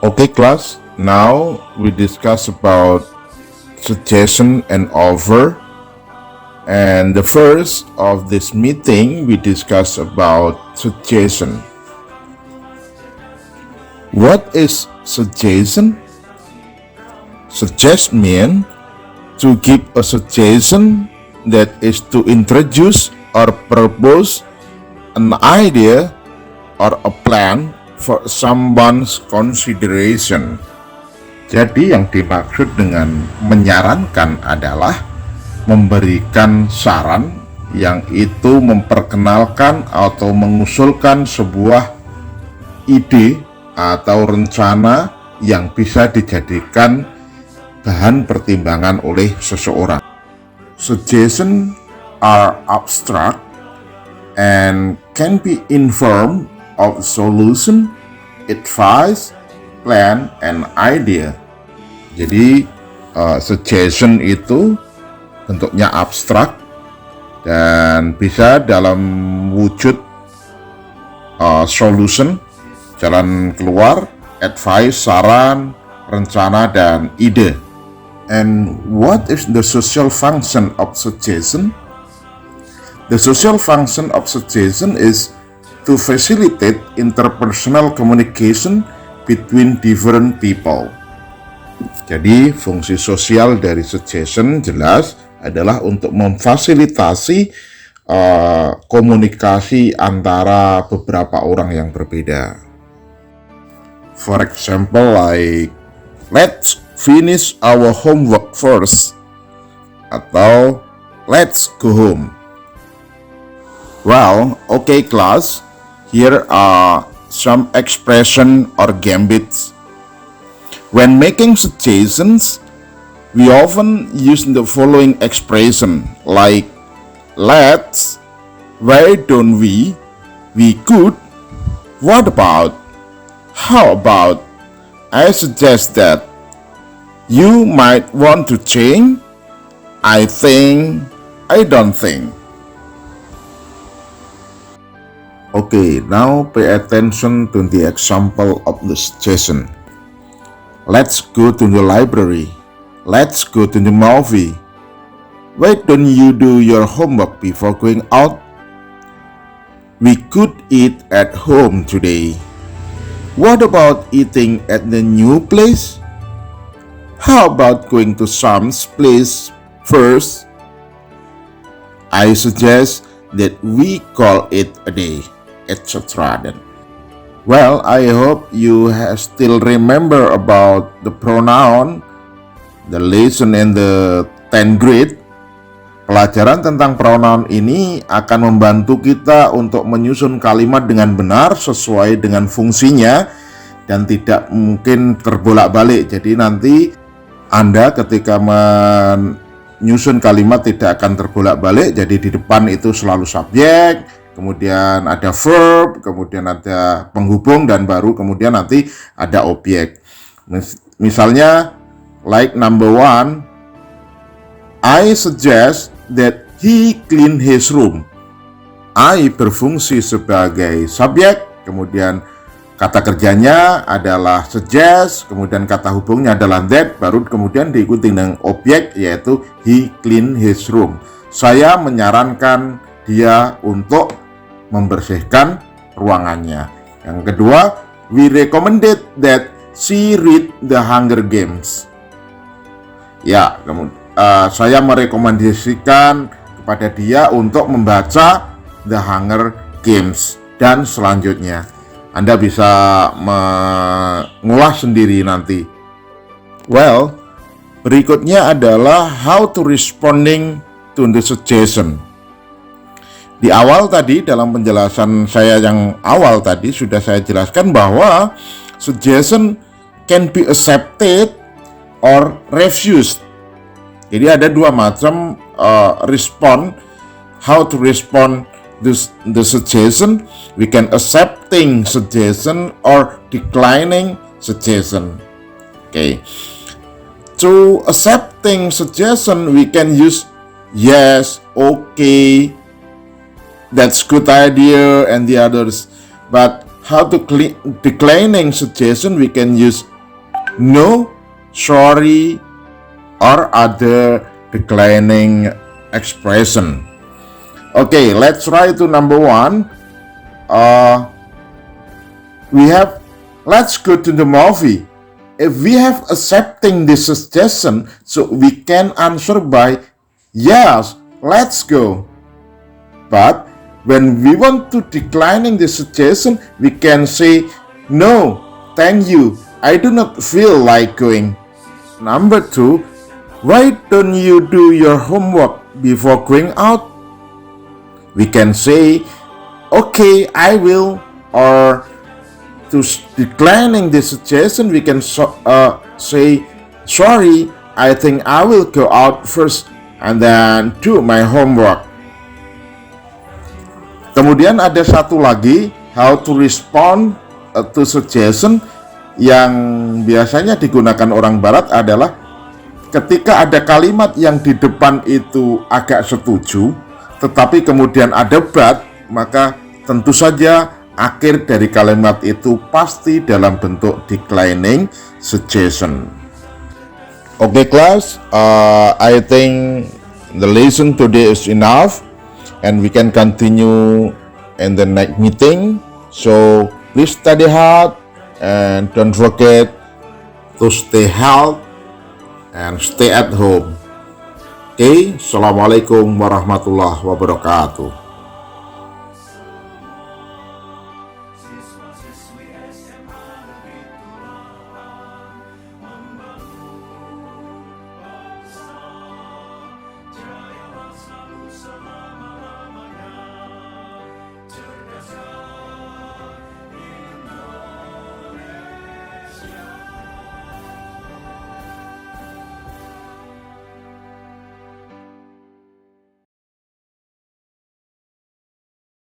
Okay, class. Now we discuss about suggestion and offer. And the first of this meeting, we discuss about suggestion. What is suggestion? Suggest means to give a suggestion that is to introduce or propose an idea or a plan for someone's consideration. Jadi yang dimaksud dengan menyarankan adalah memberikan saran yang itu memperkenalkan atau mengusulkan sebuah ide atau rencana yang bisa dijadikan bahan pertimbangan oleh seseorang. Suggestions are abstract and can be in form of solution, advice, plan, and idea. Jadi suggestion itu bentuknya abstrak dan bisa dalam wujud solution, jalan keluar, advice, saran, rencana, dan ide. And what is the social function of suggestion? The social function of suggestion is to facilitate interpersonal communication between different people. Jadi fungsi sosial dari suggestion jelas adalah untuk memfasilitasi komunikasi antara beberapa orang yang berbeda. For example, like let's finish our homework first, atau let's go home. Well, okay class, here are some expression or gambits. When making suggestions, we often use the following expression like let's, why don't we could, what about, how about, I suggest that, you might want to change, I think, I don't think. Okay, now pay attention to the example of the suggestion. Let's go to the library. Let's go to the movie. Why don't you do your homework before going out? We could eat at home today. What about eating at the new place? How about going to Sam's place first? I suggest that we call it a day, etc. Well, I hope you still remember about the pronoun, the lesson in the 10th grade. Pelajaran tentang pronoun ini akan membantu kita untuk menyusun kalimat dengan benar sesuai dengan fungsinya dan tidak mungkin terbolak-balik. Jadi nanti Anda ketika menyusun kalimat tidak akan terbolak-balik. Jadi di depan itu selalu subjek, kemudian ada verb, kemudian ada penghubung, dan baru kemudian nanti ada objek. Misalnya, like number 1, I suggest that he clean his room. I berfungsi sebagai subjek, kemudian kata kerjanya adalah suggest, kemudian kata hubungnya adalah that, baru kemudian diikuti dengan objek yaitu he clean his room. Saya menyarankan dia untuk membersihkan ruangannya. Yang kedua, we recommended that she read the Hunger Games. Ya, kemudian saya merekomendasikan kepada dia untuk membaca The Hunger Games dan selanjutnya. Anda bisa mengulas sendiri nanti. Well, berikutnya adalah how to responding to the suggestion. Di awal tadi, dalam penjelasan saya yang awal tadi, sudah saya jelaskan bahwa suggestion can be accepted or refused. Jadi ada dua macam respond, how to respond the suggestion. We can accepting suggestion or declining suggestion. Okay. To accepting suggestion, we can use yes, okay, that's good idea, and the others. But how to declining suggestion, we can use no, sorry, or other declining expression. Okay, let's try to number 1. Let's go to the movie. If we have accepting this suggestion, so we can answer by yes, let's go. But when we want to declining the suggestion, we can say no, thank you, I do not feel like going. Number 2, why don't you do your homework before going out? We can say okay, I will, or to declining the suggestion, we can say sorry, I think I will go out first and then do my homework. Kemudian ada satu lagi, how to respond to suggestion, yang biasanya digunakan orang barat adalah ketika ada kalimat yang di depan itu agak setuju tetapi kemudian ada but, maka tentu saja akhir dari kalimat itu pasti dalam bentuk declining suggestion. Okay class, I think the lesson today is enough and we can continue in the next meeting. So please study hard and don't forget to stay healthy and stay at home. Okay, Assalamualaikum warahmatullahi wabarakatuh.